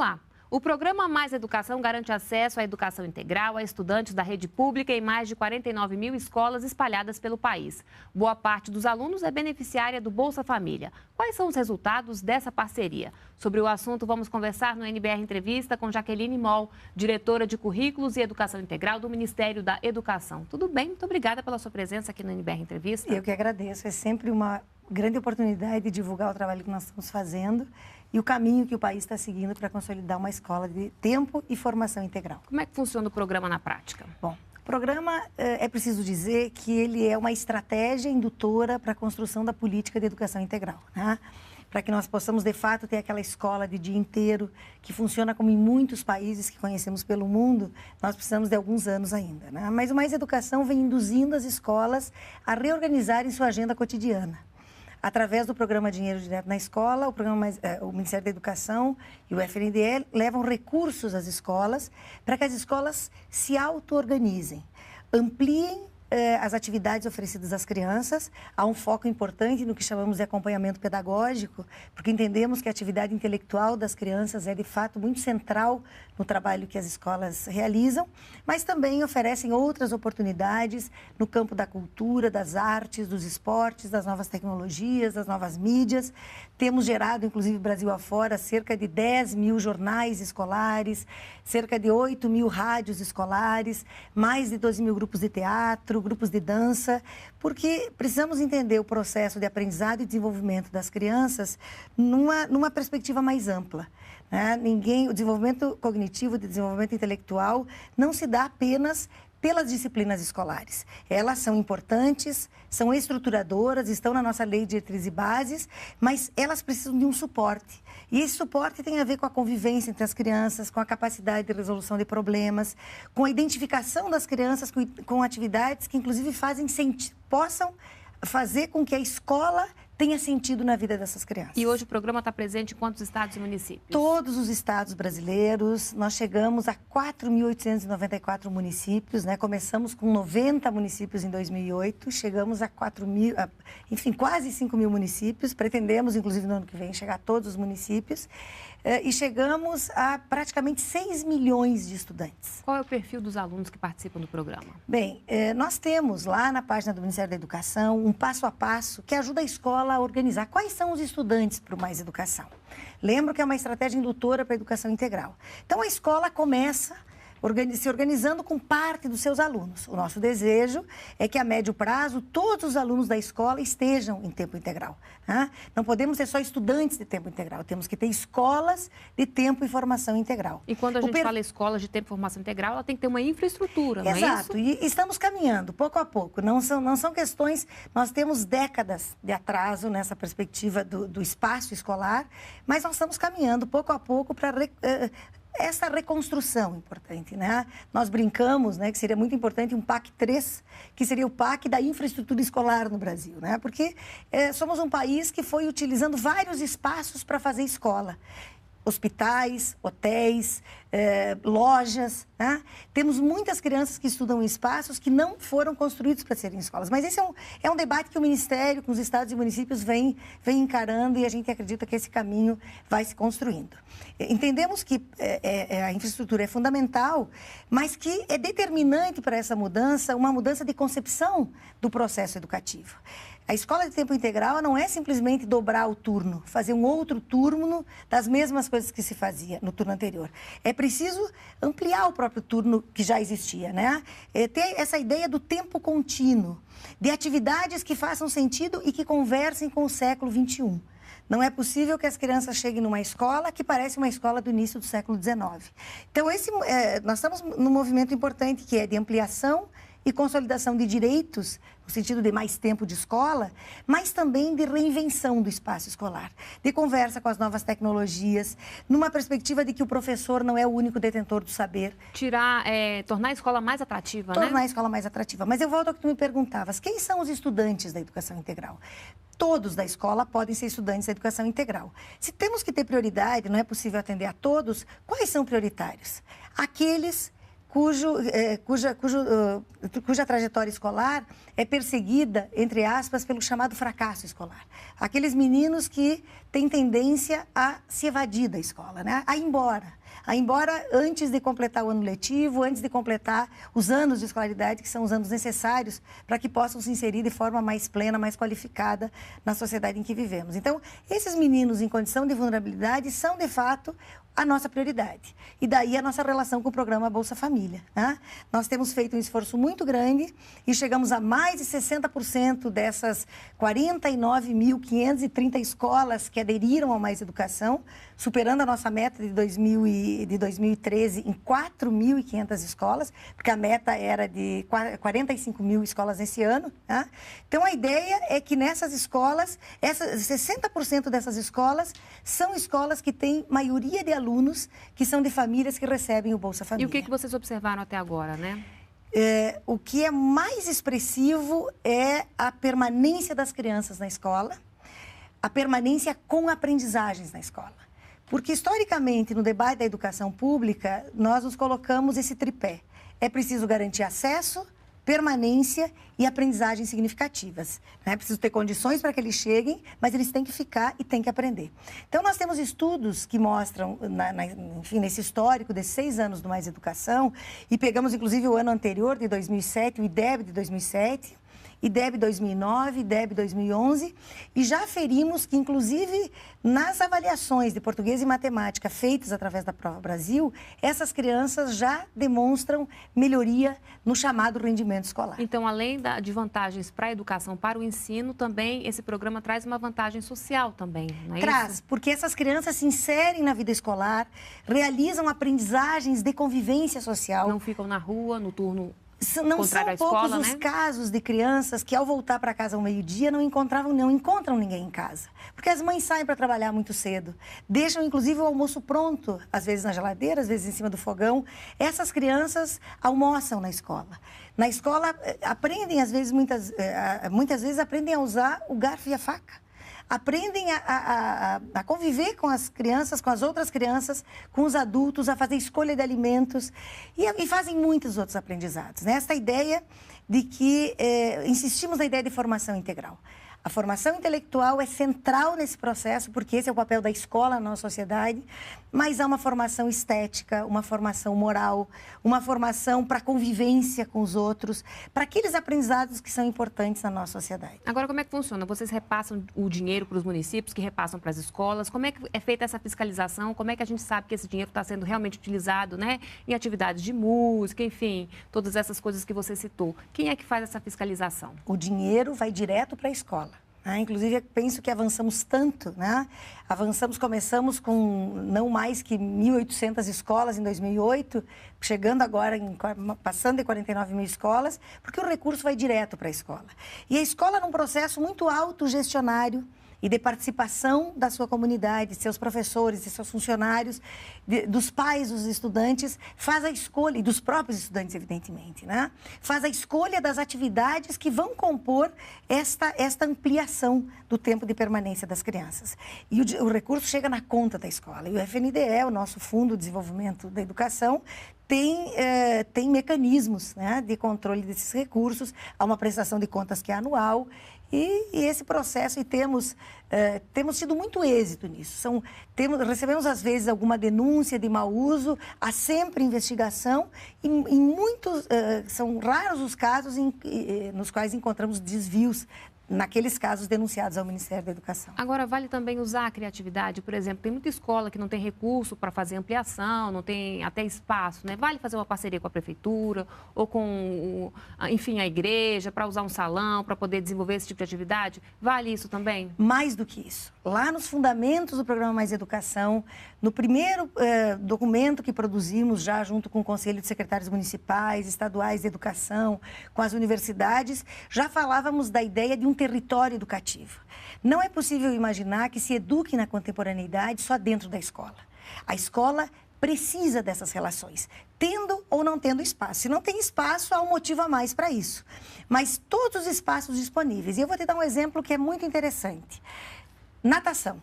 Olá! O programa Mais Educação garante acesso à educação integral a estudantes da rede pública em mais de 49 mil escolas espalhadas pelo país. Boa parte dos alunos é beneficiária do Bolsa Família. Quais são os resultados dessa parceria? Sobre o assunto, vamos conversar no NBR Entrevista com Jaqueline Moll, diretora de Currículos e Educação Integral do Ministério da Educação. Tudo bem? Muito obrigada pela sua presença aqui no NBR Entrevista. Eu que agradeço. É sempre uma grande oportunidade de divulgar o trabalho que nós estamos fazendo e o caminho que o país está seguindo para consolidar uma escola de tempo e formação integral. Como é que funciona o programa na prática? Bom, o programa, é preciso dizer que ele é uma estratégia indutora para a construção da política de educação integral, né? Para que nós possamos, de fato, ter aquela escola de dia inteiro que funciona como em muitos países que conhecemos pelo mundo, nós precisamos de alguns anos ainda, né? Mas o Mais Educação vem induzindo as escolas a reorganizarem sua agenda cotidiana. Através do programa Dinheiro Direto na Escola, o Ministério da Educação e o FNDE levam recursos às escolas para que as escolas se auto-organizem, ampliem as atividades oferecidas às crianças. Há um foco importante no que chamamos de acompanhamento pedagógico, porque entendemos que a atividade intelectual das crianças é, de fato, muito central no trabalho que as escolas realizam, mas também oferecem outras oportunidades no campo da cultura, das artes, dos esportes, das novas tecnologias, das novas mídias. Temos gerado, inclusive, Brasil afora, cerca de 10 mil jornais escolares, cerca de 8 mil rádios escolares, mais de 12 mil grupos de teatro, grupos de dança, porque precisamos entender o processo de aprendizado e desenvolvimento das crianças numa perspectiva mais ampla, né? O desenvolvimento cognitivo, o desenvolvimento intelectual não se dá apenas pelas disciplinas escolares. Elas são importantes, são estruturadoras, estão na nossa lei de diretrizes e bases, mas elas precisam de um suporte. E esse suporte tem a ver com a convivência entre as crianças, com a capacidade de resolução de problemas, com a identificação das crianças com atividades que, inclusive, possam fazer com que a escola tenha sentido na vida dessas crianças. E hoje o programa está presente em quantos estados e municípios? Todos os estados brasileiros. Nós chegamos a 4.894 municípios, né? Começamos com 90 municípios em 2008, chegamos a 4.000, enfim, quase 5 mil municípios. Pretendemos, inclusive, no ano que vem, chegar a todos os municípios. E chegamos a praticamente 6 milhões de estudantes. Qual é o perfil dos alunos que participam do programa? Bem, nós temos lá na página do Ministério da Educação um passo a passo que ajuda a escola a organizar quais são os estudantes para o Mais Educação. Lembro que é uma estratégia indutora para a educação integral. Então, a escola começa se organizando com parte dos seus alunos. O nosso desejo é que, a médio prazo, todos os alunos da escola estejam em tempo integral, né? Não podemos ter só estudantes de tempo integral, temos que ter escolas de tempo e formação integral. E quando a gente fala escolas de tempo e formação integral, ela tem que ter uma infraestrutura, não é isso? Exato, e estamos caminhando, pouco a pouco. Não são questões, nós temos décadas de atraso nessa perspectiva do espaço escolar, mas nós estamos caminhando pouco a pouco para essa reconstrução importante, né? Nós brincamos, né, que seria muito importante um PAC 3, que seria o PAC da infraestrutura escolar no Brasil, né? Porque somos um país que foi utilizando vários espaços para fazer escola. Hospitais, hotéis, lojas, né? Temos muitas crianças que estudam em espaços que não foram construídos para serem escolas. Mas esse é um debate que o Ministério, com os estados e municípios, vem encarando, e a gente acredita que esse caminho vai se construindo. Entendemos que a infraestrutura é fundamental, mas que é determinante para essa mudança, uma mudança de concepção do processo educativo. A escola de tempo integral não é simplesmente dobrar o turno, fazer um outro turno das mesmas coisas que se fazia no turno anterior. É preciso ampliar o próprio turno que já existia, né? Ter essa ideia do tempo contínuo, de atividades que façam sentido e que conversem com o século XXI. Não é possível que as crianças cheguem numa escola que parece uma escola do início do século XIX. Então, nós estamos num movimento importante que é de ampliação e consolidação de direitos, no sentido de mais tempo de escola, mas também de reinvenção do espaço escolar, de conversa com as novas tecnologias, numa perspectiva de que o professor não é o único detentor do saber. Tornar a escola mais atrativa, né? Tornar a escola mais atrativa. Mas eu volto ao que tu me perguntavas, quem são os estudantes da educação integral? Todos da escola podem ser estudantes da educação integral. Se temos que ter prioridade, não é possível atender a todos, quais são prioritários? Aqueles cuja trajetória escolar é perseguida, entre aspas, pelo chamado fracasso escolar. Aqueles meninos que têm tendência a se evadir da escola, né? A ir embora antes de completar o ano letivo, antes de completar os anos de escolaridade, que são os anos necessários para que possam se inserir de forma mais plena, mais qualificada na sociedade em que vivemos. Então, esses meninos em condição de vulnerabilidade são, de fato, a nossa prioridade. E daí a nossa relação com o programa Bolsa Família, né? Nós temos feito um esforço muito grande e chegamos a mais de 60% dessas 49.530 escolas que aderiram ao Mais Educação, superando a nossa meta de 2013 em 4.500 escolas, porque a meta era de 45 mil escolas nesse ano, né? Então, a ideia é que nessas escolas, 60% dessas escolas são escolas que têm maioria de alunos que são de famílias que recebem o Bolsa Família. E o que vocês observaram até agora, né? O que é mais expressivo é a permanência das crianças na escola, a permanência com aprendizagens na escola. Porque, historicamente, no debate da educação pública, nós nos colocamos esse tripé. É preciso garantir acesso, permanência e aprendizagens significativas. É preciso ter condições para que eles cheguem, mas eles têm que ficar e têm que aprender. Então, nós temos estudos que mostram, enfim, nesse histórico desses 6 anos do Mais Educação, e pegamos, inclusive, o ano anterior, de 2007, o IDEB de 2007, IDEB 2009, IDEB 2011, e já aferimos que, inclusive, nas avaliações de português e matemática feitas através da Prova Brasil, essas crianças já demonstram melhoria no chamado rendimento escolar. Então, além de vantagens para a educação, para o ensino, também esse programa traz uma vantagem social também, não é Traz, isso? porque essas crianças se inserem na vida escolar, realizam aprendizagens de convivência social. Não ficam na rua, no turno Não são poucos os casos de crianças que, ao voltar para casa ao meio-dia, não encontram ninguém em casa. Porque as mães saem para trabalhar muito cedo, deixam, inclusive, o almoço pronto, às vezes na geladeira, às vezes em cima do fogão. Essas crianças almoçam na escola. Na escola, aprendem, às vezes, muitas vezes, aprendem a usar o garfo e a faca. Aprendem a conviver com as crianças, com as outras crianças, com os adultos, a fazer escolha de alimentos e fazem muitos outros aprendizados, né? Esta ideia de que insistimos na ideia de formação integral. A formação intelectual é central nesse processo, porque esse é o papel da escola na nossa sociedade, mas há uma formação estética, uma formação moral, uma formação para convivência com os outros, para aqueles aprendizados que são importantes na nossa sociedade. Agora, como é que funciona? Vocês repassam o dinheiro para os municípios, que repassam para as escolas? Como é que é feita essa fiscalização? Como é que a gente sabe que esse dinheiro está sendo realmente utilizado, né, em atividades de música, enfim, todas essas coisas que você citou? Quem é que faz essa fiscalização? O dinheiro vai direto para a escola. Inclusive, eu penso que avançamos tanto, né? Começamos com não mais que 1.800 escolas em 2008, chegando agora, passando de 49 mil escolas, porque o recurso vai direto para a escola. E a escola, num processo muito autogestionário e de participação da sua comunidade, de seus professores, de seus funcionários, dos pais dos estudantes, faz a escolha, e dos próprios estudantes, evidentemente, né? Faz a escolha das atividades que vão compor esta ampliação do tempo de permanência das crianças. E o recurso chega na conta da escola. E o FNDE, o nosso Fundo de Desenvolvimento da Educação, tem mecanismos, né, de controle desses recursos, há uma prestação de contas que é anual, e esse processo, e temos tido muito êxito nisso. Recebemos, às vezes, alguma denúncia de mau uso, há sempre investigação, e são raros os casos nos quais encontramos desvios, naqueles casos denunciados ao Ministério da Educação. Agora, vale também usar a criatividade? Por exemplo, tem muita escola que não tem recurso para fazer ampliação, não tem até espaço, né? Vale fazer uma parceria com a prefeitura ou com, enfim, a igreja, para usar um salão, para poder desenvolver esse tipo de atividade? Vale isso também? Mais do que isso. Lá nos fundamentos do programa Mais Educação, no primeiro documento que produzimos já junto com o Conselho de Secretários Municipais, Estaduais de Educação, com as universidades, já falávamos da ideia de um território educativo. Não é possível imaginar que se eduque na contemporaneidade só dentro da escola. A escola precisa dessas relações, tendo ou não tendo espaço. Se não tem espaço, há um motivo a mais para isso. Mas todos os espaços disponíveis. E eu vou te dar um exemplo que é muito interessante. Natação.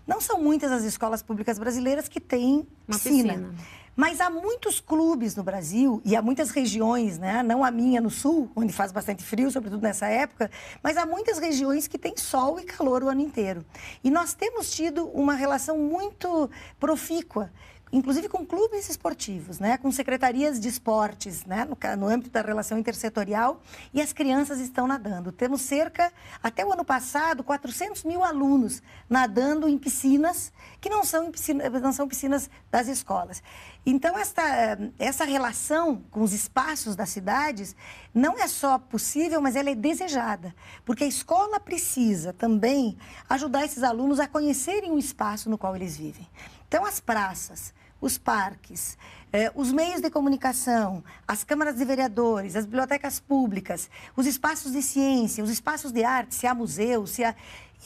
Não são muitas as escolas públicas brasileiras que têm piscina. Mas há muitos clubes no Brasil e há muitas regiões, né? Não a minha no sul, onde faz bastante frio, sobretudo nessa época, mas há muitas regiões que têm sol e calor o ano inteiro. E nós temos tido uma relação muito profícua, inclusive com clubes esportivos, né? Com secretarias de esportes, né? No âmbito da relação intersetorial, e as crianças estão nadando. Temos até o ano passado, 400 mil alunos nadando em piscinas que não são piscinas das escolas. Então, essa relação com os espaços das cidades não é só possível, mas ela é desejada, porque a escola precisa também ajudar esses alunos a conhecerem o espaço no qual eles vivem. Então, as praças, os parques, os meios de comunicação, as câmaras de vereadores, as bibliotecas públicas, os espaços de ciência, os espaços de arte, se há museus,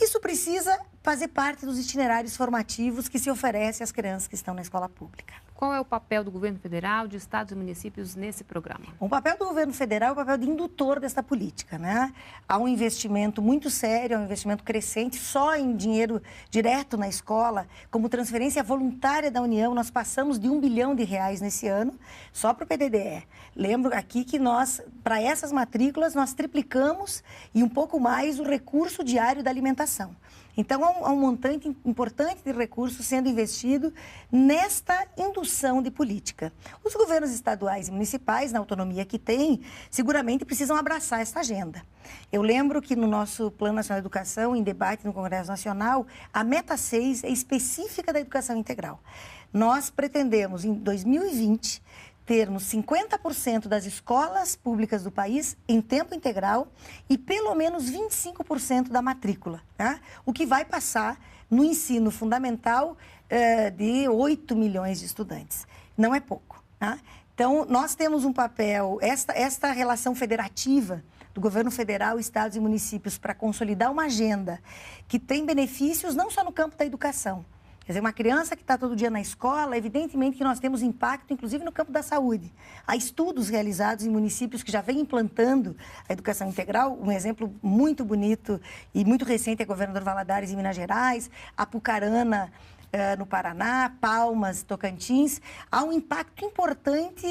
isso precisa fazer parte dos itinerários formativos que se oferecem às crianças que estão na escola pública. Qual é o papel do governo federal, de estados e municípios nesse programa? O papel do governo federal é o papel de indutor desta política, né? Há um investimento muito sério, um investimento crescente, só em dinheiro direto na escola, como transferência voluntária da União, nós passamos de R$1 bilhão nesse ano, só para o PDDE. Lembro aqui que para essas matrículas, nós triplicamos e um pouco mais o recurso diário da alimentação. Então, há um montante importante de recursos sendo investido nesta indução de política. Os governos estaduais e municipais, na autonomia que têm, seguramente precisam abraçar essa agenda. Eu lembro que no nosso Plano Nacional de Educação, em debate no Congresso Nacional, a meta 6 é específica da educação integral. Nós pretendemos, em 2020, termos 50% das escolas públicas do país em tempo integral e pelo menos 25% da matrícula, tá? O que vai passar no ensino fundamental de 8 milhões de estudantes. Não é pouco, tá? Então, nós temos um papel, esta relação federativa do governo federal, estados e municípios para consolidar uma agenda que tem benefícios não só no campo da educação. Quer dizer, uma criança que está todo dia na escola, evidentemente que nós temos impacto, inclusive no campo da saúde. Há estudos realizados em municípios que já vêm implantando a educação integral. Um exemplo muito bonito e muito recente é Governador Valadares, em Minas Gerais, Apucarana, no Paraná, Palmas, Tocantins. Há um impacto importante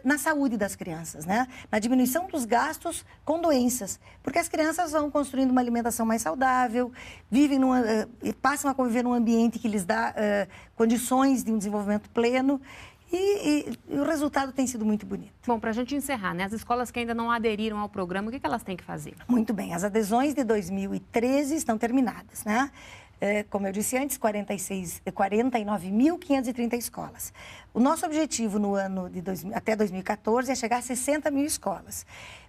na saúde das crianças, né? Na diminuição dos gastos com doenças, porque as crianças vão construindo uma alimentação mais saudável, passam a conviver num ambiente que lhes dá condições de um desenvolvimento pleno. E o resultado tem sido muito bonito. Bom, para a gente encerrar, né? As escolas que ainda não aderiram ao programa, o que elas têm que fazer? Muito bem, as adesões de 2013 estão terminadas, né? Como eu disse antes, 49.530 escolas. O nosso objetivo no ano até 2014 é chegar a 60 mil escolas.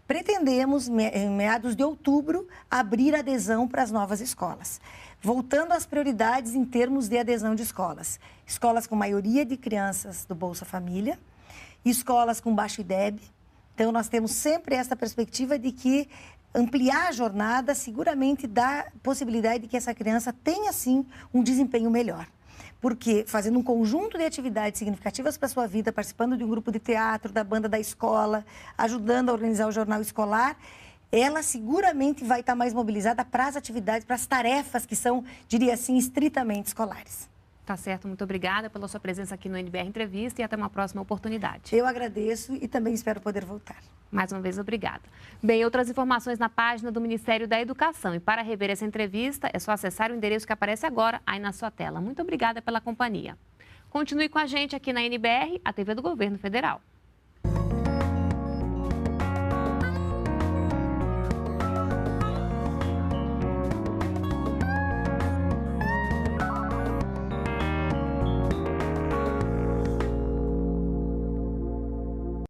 Pretendemos, em meados de outubro, abrir adesão para as novas escolas. Voltando às prioridades em termos de adesão de escolas. Escolas com maioria de crianças do Bolsa Família, escolas com baixo IDEB. Então, nós temos sempre essa perspectiva de que ampliar a jornada seguramente dá possibilidade de que essa criança tenha, sim, um desempenho melhor. Porque fazendo um conjunto de atividades significativas para a sua vida, participando de um grupo de teatro, da banda da escola, ajudando a organizar o jornal escolar, ela seguramente vai estar mais mobilizada para as atividades, para as tarefas que são, diria assim, estritamente escolares. Tá certo, muito obrigada pela sua presença aqui no NBR Entrevista e até uma próxima oportunidade. Eu agradeço e também espero poder voltar. Mais uma vez, obrigada. Bem, outras informações na página do Ministério da Educação. E para rever essa entrevista, é só acessar o endereço que aparece agora aí na sua tela. Muito obrigada pela companhia. Continue com a gente aqui na NBR, a TV do Governo Federal.